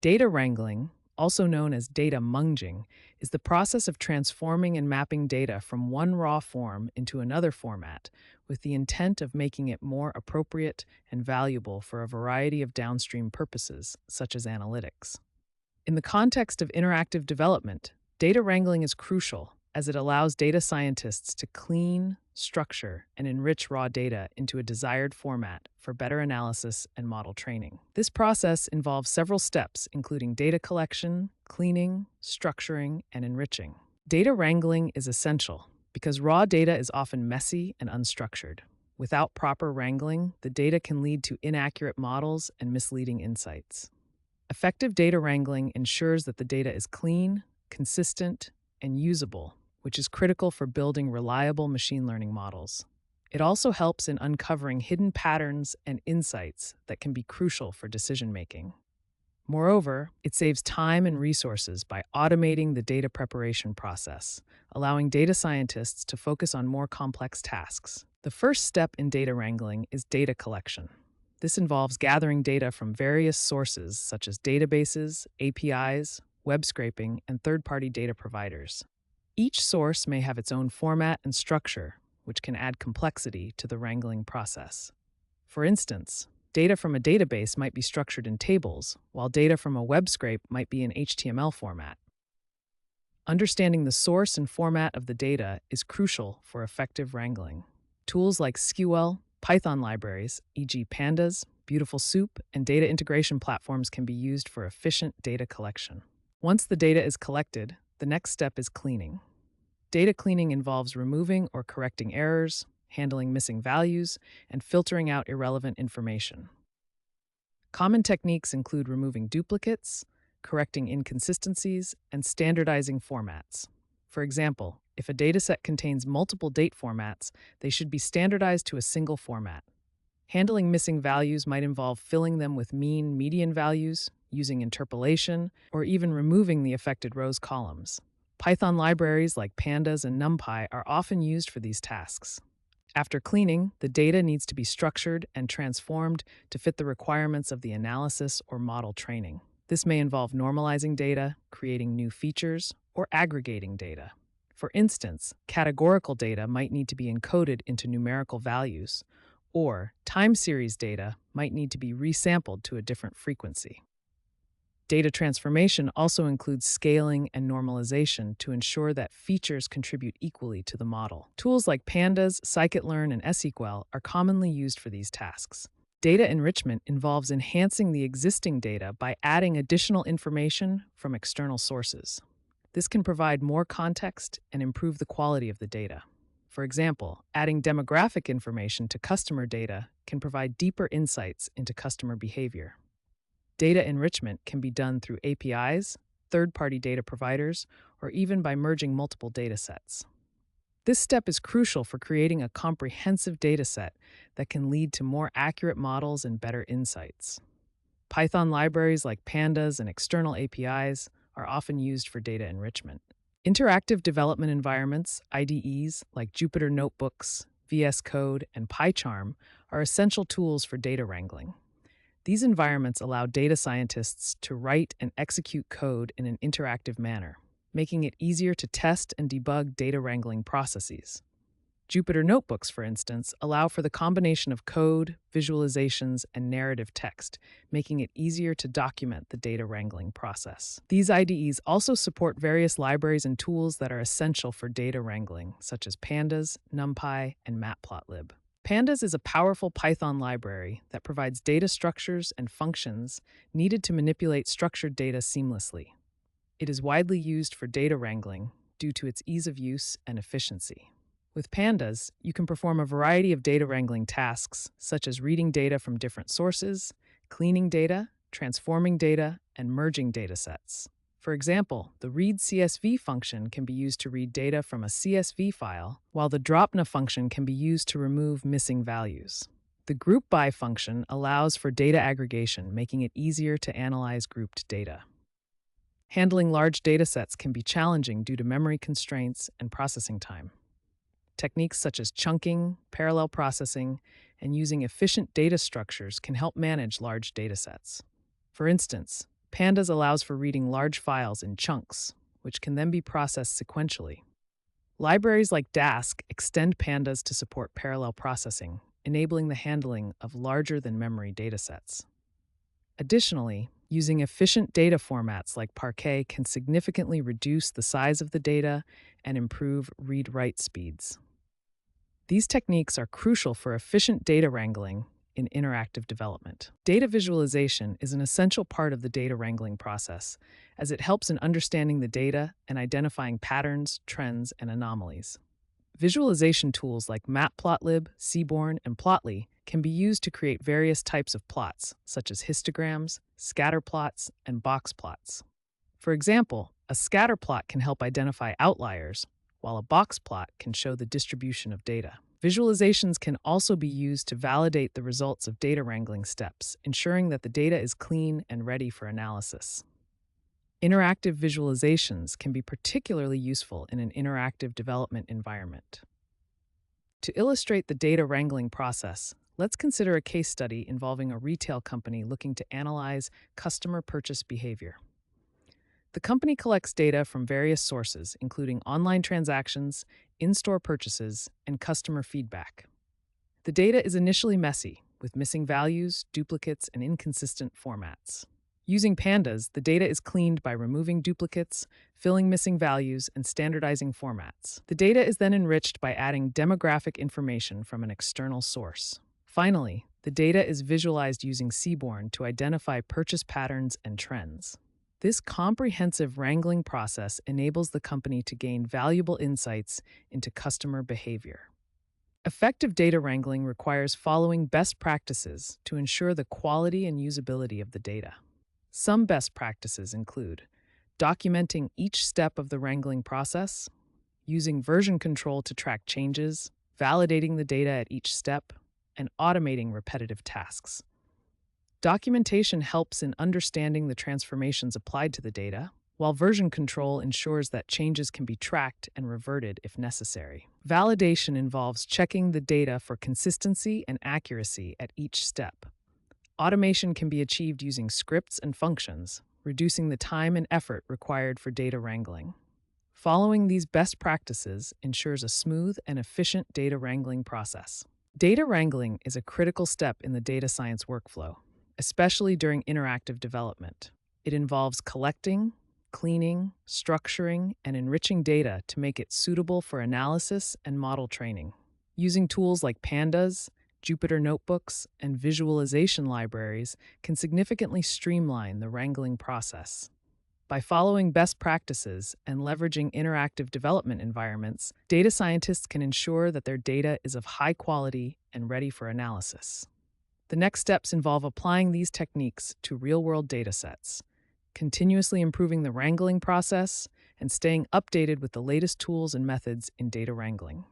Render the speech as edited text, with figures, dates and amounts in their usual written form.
Data wrangling, also known as data munging, is the process of transforming and mapping data from one raw form into another format with the intent of making it more appropriate and valuable for a variety of downstream purposes, such as analytics. In the context of interactive development, data wrangling is crucial as it allows data scientists to clean, structure, and enrich raw data into a desired format for better analysis and model training. This process involves several steps, including data collection, cleaning, structuring, and enriching. Data wrangling is essential because raw data is often messy and unstructured. Without proper wrangling, the data can lead to inaccurate models and misleading insights. Effective data wrangling ensures that the data is clean, consistent, and usable, which is critical for building reliable machine learning models. It also helps in uncovering hidden patterns and insights that can be crucial for decision making. Moreover, it saves time and resources by automating the data preparation process, allowing data scientists to focus on more complex tasks. The first step in data wrangling is data collection. This involves gathering data from various sources such as databases, APIs, web scraping, and third-party data providers. Each source may have its own format and structure, which can add complexity to the wrangling process. For instance, data from a database might be structured in tables, while data from a web scrape might be in HTML format. Understanding the source and format of the data is crucial for effective wrangling. Tools like SQL, Python libraries, e.g. Pandas, Beautiful Soup, and data integration platforms can be used for efficient data collection. Once the data is collected, the next step is cleaning. Data cleaning involves removing or correcting errors, handling missing values, and filtering out irrelevant information. Common techniques include removing duplicates, correcting inconsistencies, and standardizing formats. For example, if a dataset contains multiple date formats, they should be standardized to a single format. Handling missing values might involve filling them with mean, median values, using interpolation, or even removing the affected rows columns. Python libraries like Pandas and NumPy are often used for these tasks. After cleaning, the data needs to be structured and transformed to fit the requirements of the analysis or model training. This may involve normalizing data, creating new features, or aggregating data. For instance, categorical data might need to be encoded into numerical values, or time series data might need to be resampled to a different frequency. Data transformation also includes scaling and normalization to ensure that features contribute equally to the model. Tools like Pandas, scikit-learn, and seql are commonly used for these tasks. Data enrichment involves enhancing the existing data by adding additional information from external sources. This can provide more context and improve the quality of the data. For example, adding demographic information to customer data can provide deeper insights into customer behavior. Data enrichment can be done through APIs, third-party data providers, or even by merging multiple datasets. This step is crucial for creating a comprehensive dataset that can lead to more accurate models and better insights. Python libraries like Pandas and external APIs are often used for data enrichment. Interactive development environments, IDEs, like Jupyter Notebooks, VS Code, and PyCharm are essential tools for data wrangling. These environments allow data scientists to write and execute code in an interactive manner, making it easier to test and debug data wrangling processes. Jupyter Notebooks, for instance, allow for the combination of code, visualizations, and narrative text, making it easier to document the data wrangling process. These IDEs also support various libraries and tools that are essential for data wrangling, such as Pandas, NumPy, and Matplotlib. Pandas is a powerful Python library that provides data structures and functions needed to manipulate structured data seamlessly. It is widely used for data wrangling due to its ease of use and efficiency. With Pandas, you can perform a variety of data wrangling tasks, such as reading data from different sources, cleaning data, transforming data, and merging datasets. For example, the read CSV function can be used to read data from a CSV file, while the dropna function can be used to remove missing values. The group by function allows for data aggregation, making it easier to analyze grouped data. Handling large datasets can be challenging due to memory constraints and processing time. Techniques such as chunking, parallel processing, and using efficient data structures can help manage large datasets. For instance, Pandas allows for reading large files in chunks, which can then be processed sequentially. Libraries like Dask extend Pandas to support parallel processing, enabling the handling of larger-than-memory datasets. Additionally, using efficient data formats like Parquet can significantly reduce the size of the data and improve read-write speeds. These techniques are crucial for efficient data wrangling in interactive development. Data visualization is an essential part of the data wrangling process, as it helps in understanding the data and identifying patterns, trends, and anomalies. Visualization tools like Matplotlib, Seaborn, and Plotly can be used to create various types of plots, such as histograms, scatter plots, and box plots. For example, a scatter plot can help identify outliers, while a box plot can show the distribution of data. Visualizations can also be used to validate the results of data wrangling steps, ensuring that the data is clean and ready for analysis. Interactive visualizations can be particularly useful in an interactive development environment. To illustrate the data wrangling process, let's consider a case study involving a retail company looking to analyze customer purchase behavior. The company collects data from various sources, including online transactions, in-store purchases, and customer feedback. The data is initially messy, with missing values, duplicates, and inconsistent formats. Using Pandas, the data is cleaned by removing duplicates, filling missing values, and standardizing formats. The data is then enriched by adding demographic information from an external source. Finally, the data is visualized using Seaborn to identify purchase patterns and trends. This comprehensive wrangling process enables the company to gain valuable insights into customer behavior. Effective data wrangling requires following best practices to ensure the quality and usability of the data. Some best practices include documenting each step of the wrangling process, using version control to track changes, validating the data at each step, and automating repetitive tasks. Documentation helps in understanding the transformations applied to the data, while version control ensures that changes can be tracked and reverted if necessary. Validation involves checking the data for consistency and accuracy at each step. Automation can be achieved using scripts and functions, reducing the time and effort required for data wrangling. Following these best practices ensures a smooth and efficient data wrangling process. Data wrangling is a critical step in the data science workflow, especially during interactive development. It involves collecting, cleaning, structuring, and enriching data to make it suitable for analysis and model training. Using tools like Pandas, Jupyter Notebooks, and visualization libraries can significantly streamline the wrangling process. By following best practices and leveraging interactive development environments, data scientists can ensure that their data is of high quality and ready for analysis. The next steps involve applying these techniques to real-world datasets, continuously improving the wrangling process, and staying updated with the latest tools and methods in data wrangling.